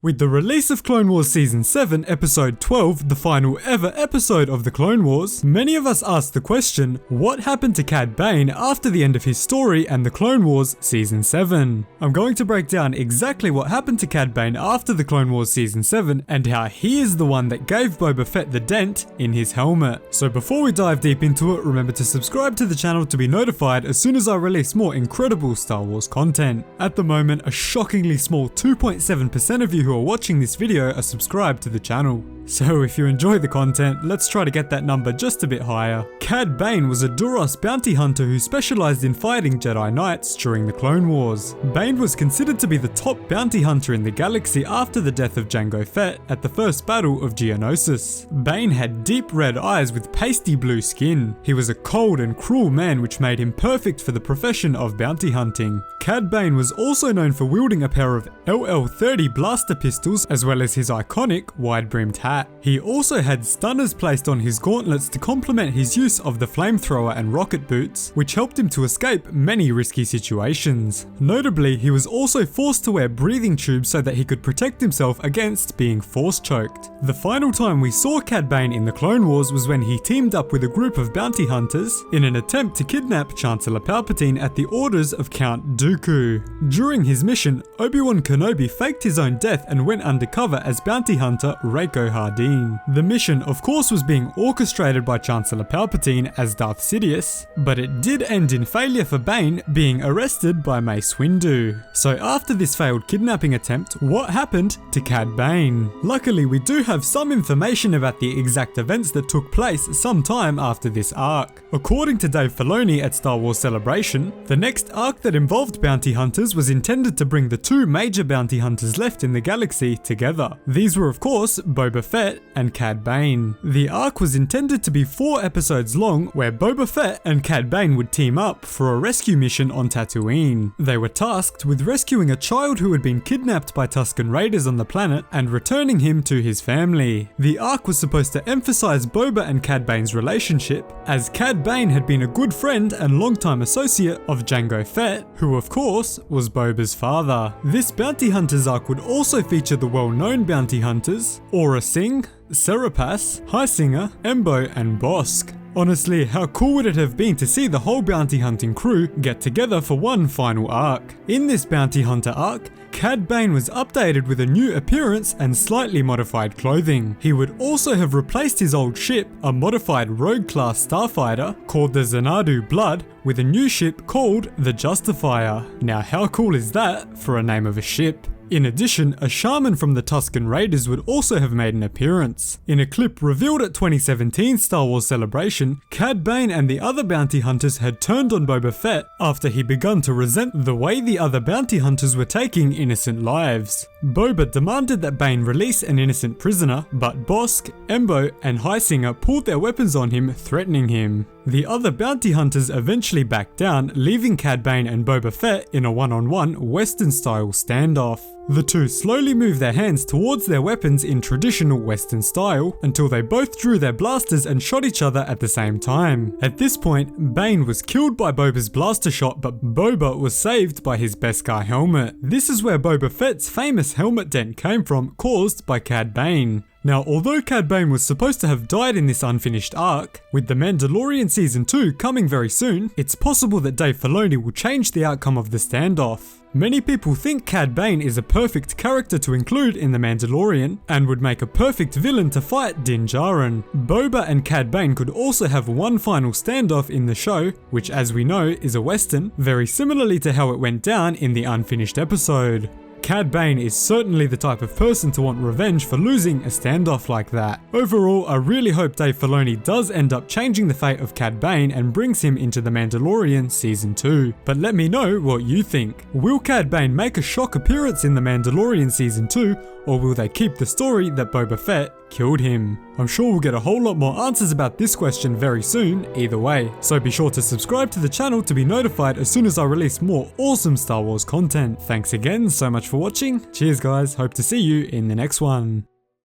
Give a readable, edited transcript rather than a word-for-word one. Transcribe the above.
With the release of Clone Wars Season 7, Episode 12, the final ever episode of the Clone Wars, many of us asked the question, what happened to Cad Bane after the end of his story and the Clone Wars Season 7? I'm going to break down exactly what happened to Cad Bane after the Clone Wars Season 7 and how he is the one that gave Boba Fett the dent in his helmet. So before we dive deep into it, remember to subscribe to the channel to be notified as soon as I release more incredible Star Wars content. At the moment, a shockingly small 2.7% of you who are watching this video are subscribed to the channel. So if you enjoy the content, let's try to get that number just a bit higher. Cad Bane was a Duras bounty hunter who specialized in fighting Jedi Knights during the Clone Wars. Bane was considered to be the top bounty hunter in the galaxy after the death of Jango Fett at the first battle of Geonosis. Bane had deep red eyes with pasty blue skin. He was a cold and cruel man, which made him perfect for the profession of bounty hunting. Cad Bane was also known for wielding a pair of LL-30 blaster pistols as well as his iconic wide-brimmed hat. He also had stunners placed on his gauntlets to complement his use of the flamethrower and rocket boots, which helped him to escape many risky situations. Notably, he was also forced to wear breathing tubes so that he could protect himself against being force choked. The final time we saw Cad Bane in the Clone Wars was when he teamed up with a group of bounty hunters in an attempt to kidnap Chancellor Palpatine at the orders of Count Dooku. During his mission, Obi-Wan Kenobi faked his own death and went undercover as bounty hunter Reiko Hardeen. The mission, of course, was being orchestrated by Chancellor Palpatine as Darth Sidious, but it did end in failure for Bane being arrested by Mace Windu. So after this failed kidnapping attempt, what happened to Cad Bane? Luckily, we do have some information about the exact events that took place sometime after this arc. According to Dave Filoni at Star Wars Celebration, the next arc that involved bounty hunters was intended to bring the two major bounty hunters left in the galaxy together. These were, of course, Boba Fett and Cad Bane. The arc was intended to be 4 episodes long, where Boba Fett and Cad Bane would team up for a rescue mission on Tatooine. They were tasked with rescuing a child who had been kidnapped by Tusken Raiders on the planet and returning him to his family. The arc was supposed to emphasize Boba and Cad Bane's relationship, as Cad Bane had been a good friend and longtime associate of Jango Fett, who of course was Boba's father. This bounty hunters arc would also feature the well-known bounty hunters Aurra Sing, Serapis, Highsinger, Embo, and Bossk. Honestly, how cool would it have been to see the whole bounty hunting crew get together for one final arc? In this bounty hunter arc, Cad Bane was updated with a new appearance and slightly modified clothing. He would also have replaced his old ship, a modified rogue-class starfighter called the Xanadu Blood, with a new ship called the Justifier. Now how cool is that for a name of a ship? In addition, a shaman from the Tusken Raiders would also have made an appearance. In a clip revealed at 2017 Star Wars Celebration, Cad Bane and the other bounty hunters had turned on Boba Fett after he begun to resent the way the other bounty hunters were taking innocent lives. Boba demanded that Bane release an innocent prisoner, but Bossk, Embo, and Highsinger pulled their weapons on him, threatening him. The other bounty hunters eventually backed down, leaving Cad Bane and Boba Fett in a one-on-one Western-style standoff. The two slowly moved their hands towards their weapons in traditional Western style until they both drew their blasters and shot each other at the same time. At this point, Bane was killed by Boba's blaster shot, but Boba was saved by his Beskar helmet. This is where Boba Fett's famous helmet dent came from, caused by Cad Bane. Now, although Cad Bane was supposed to have died in this unfinished arc, with The Mandalorian Season 2 coming very soon, it's possible that Dave Filoni will change the outcome of the standoff. Many people think Cad Bane is a perfect character to include in The Mandalorian and would make a perfect villain to fight Din Djarin. Boba and Cad Bane could also have one final standoff in the show, which as we know is a Western, very similarly to how it went down in the unfinished episode. Cad Bane is certainly the type of person to want revenge for losing a standoff like that. Overall, I really hope Dave Filoni does end up changing the fate of Cad Bane and brings him into The Mandalorian Season 2. But let me know what you think. Will Cad Bane make a shock appearance in The Mandalorian Season 2, or will they keep the story that Boba Fett killed him? I'm sure we'll get a whole lot more answers about this question very soon either way, so be sure to subscribe to the channel to be notified as soon as I release more awesome Star Wars content. Thanks again so much for watching, cheers guys, hope to see you in the next one.